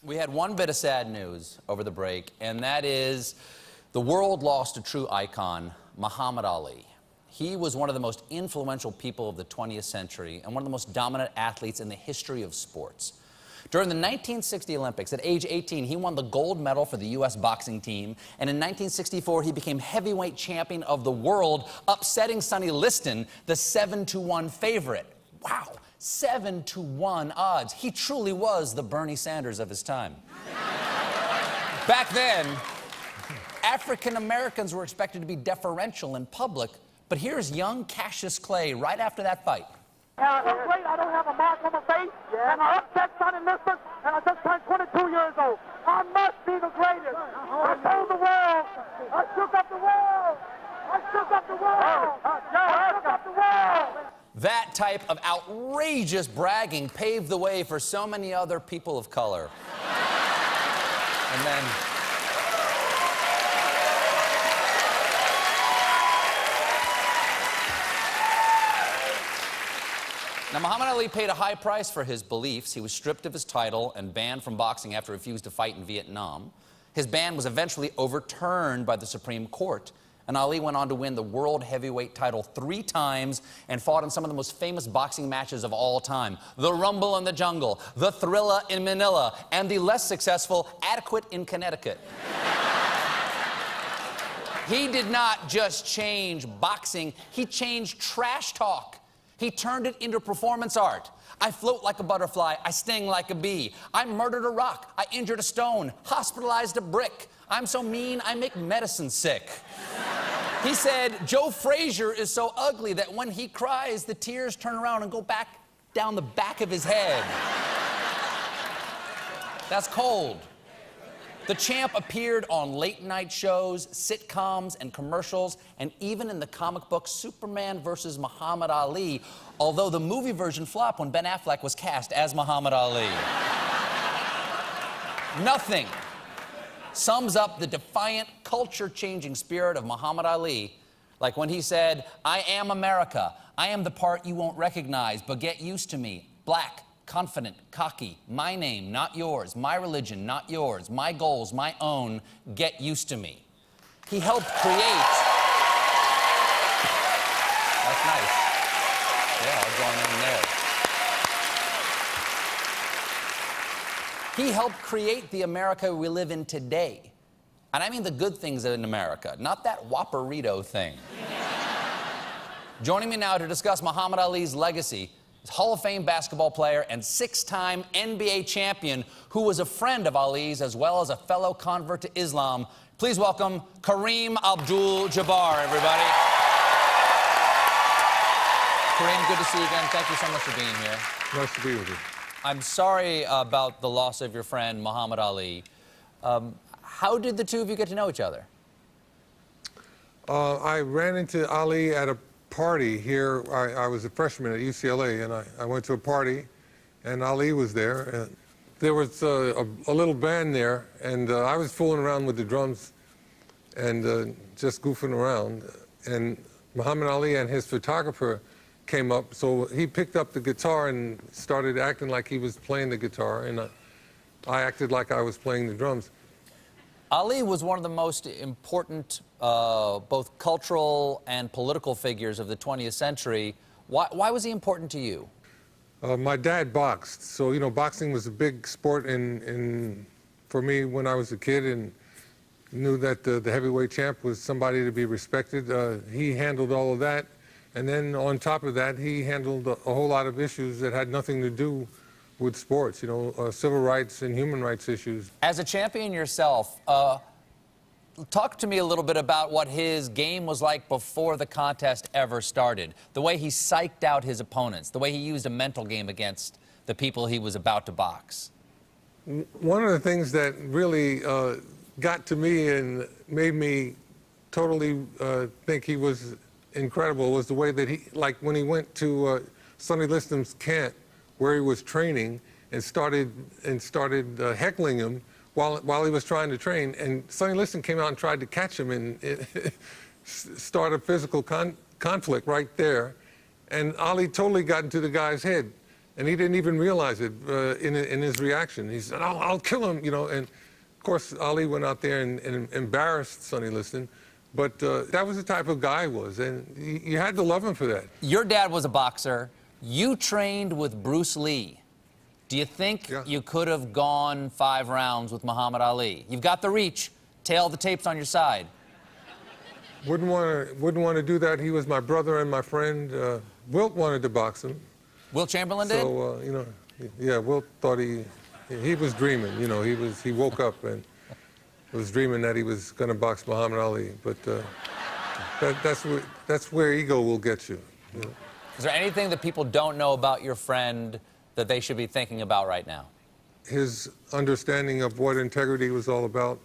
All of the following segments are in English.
We had one bit of sad news over the break, and that is the world lost a true icon, Muhammad Ali. He was one of the most influential people of the 20th century and one of the most dominant athletes in the history of sports. During the 1960 Olympics, at age 18, he won the gold medal for the U.S. boxing team, and in 1964, he became heavyweight champion of the world, upsetting Sonny Liston, the 7-1 favorite. Wow, 7-1 odds. He truly was the Bernie Sanders of his time. Back then, African Americans were expected to be deferential in public, but here's young Cassius Clay right after that fight. I'm great. I don't have a mark on my face, and I upset Sonny Liston, and I just turned 22 years old. I must be the greatest. I told the world. I shook up the world. I shook up the world. I shook up the world. That type of outrageous bragging paved the way for so many other people of color. And then... Now, Muhammad Ali paid a high price for his beliefs. He was stripped of his title and banned from boxing after he refused to fight in Vietnam. His ban was eventually overturned by the Supreme Court, and Ali went on to win the world heavyweight title 3 times and fought in some of the most famous boxing matches of all time. The Rumble in the Jungle, the Thrilla in Manila, and the less successful Adequate in Connecticut. He did not just change boxing, he changed trash talk. He turned it into performance art. I float like a butterfly, I sting like a bee. I murdered a rock, I injured a stone, hospitalized a brick. I'm so mean, I make medicine sick. He said, Joe Frazier is so ugly that when he cries, the tears turn around and go back down the back of his head. That's cold. The champ appeared on late-night shows, sitcoms, and commercials, and even in the comic book Superman vs. Muhammad Ali, although the movie version flopped when Ben Affleck was cast as Muhammad Ali. Nothing sums up the defiant, culture-changing spirit of Muhammad Ali like when he said, I am America. I am the part you won't recognize, but get used to me. Black, confident, cocky, my name, not yours, my religion, not yours, my goals, my own, get used to me. He helped create... That's nice. Yeah, I'll join in there. He helped create the America we live in today. And I mean the good things in America, not that Whopperito thing. Joining me now to discuss Muhammad Ali's legacy, Hall of Fame basketball player and 6-time NBA champion who was a friend of Ali's as well as a fellow convert to Islam. Please welcome Kareem Abdul-Jabbar, everybody. Kareem, good to see you again. Thank you so much for being here. Nice to be with you. I'm sorry about the loss of your friend, Muhammad Ali. How did the two of you get to know each other? I ran into Ali at a party here. I was a freshman at UCLA, and I went to a party, and Ali was there. And there was a little band there, and I was fooling around with the drums and just goofing around. And Muhammad Ali and his photographer came up, so he picked up the guitar and started acting like he was playing the guitar, and I acted like I was playing the drums. Ali was one of the most important both cultural and political figures of the 20th century. Why was he important to you? My dad boxed, so, you know, boxing was a big sport for me when I was a kid, and knew that the heavyweight champ was somebody to be respected. He handled all of that, and then on top of that, he handled a whole lot of issues that had nothing to do with sports, you know, civil rights and human rights issues. As a champion yourself, talk to me a little bit about what his game was like before the contest ever started. The way he psyched out his opponents, the way he used a mental game against the people he was about to box. One of the things that really got to me and made me totally think he was incredible was the way that he, like when he went to Sonny Liston's camp, where he was training, and started heckling him while he was trying to train. And Sonny Liston came out and tried to catch him and start a physical conflict right there. And Ali totally got into the guy's head. And he didn't even realize it in his reaction. He said, I'll kill him, you know. And of course, Ali went out there and embarrassed Sonny Liston. But that was the type of guy he was, and you had to love him for that. Your dad was a boxer. You trained with Bruce Lee. Do you think you could have gone 5 rounds with Muhammad Ali? You've got the reach. Tail the tapes on your side. Wouldn't want to do that. He was my brother and my friend. Wilt wanted to box him. Wilt Chamberlain did? So, you know, yeah, Wilt thought he was dreaming. You know, he woke up and was dreaming that he was going to box Muhammad Ali. But that's where ego will get you. You know? Is there anything that people don't know about your friend that they should be thinking about right now? His understanding of what integrity was all about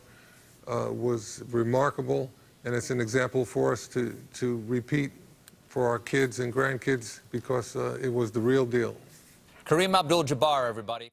was remarkable, and it's an example for us to repeat for our kids and grandkids, because it was the real deal. Kareem Abdul-Jabbar, everybody.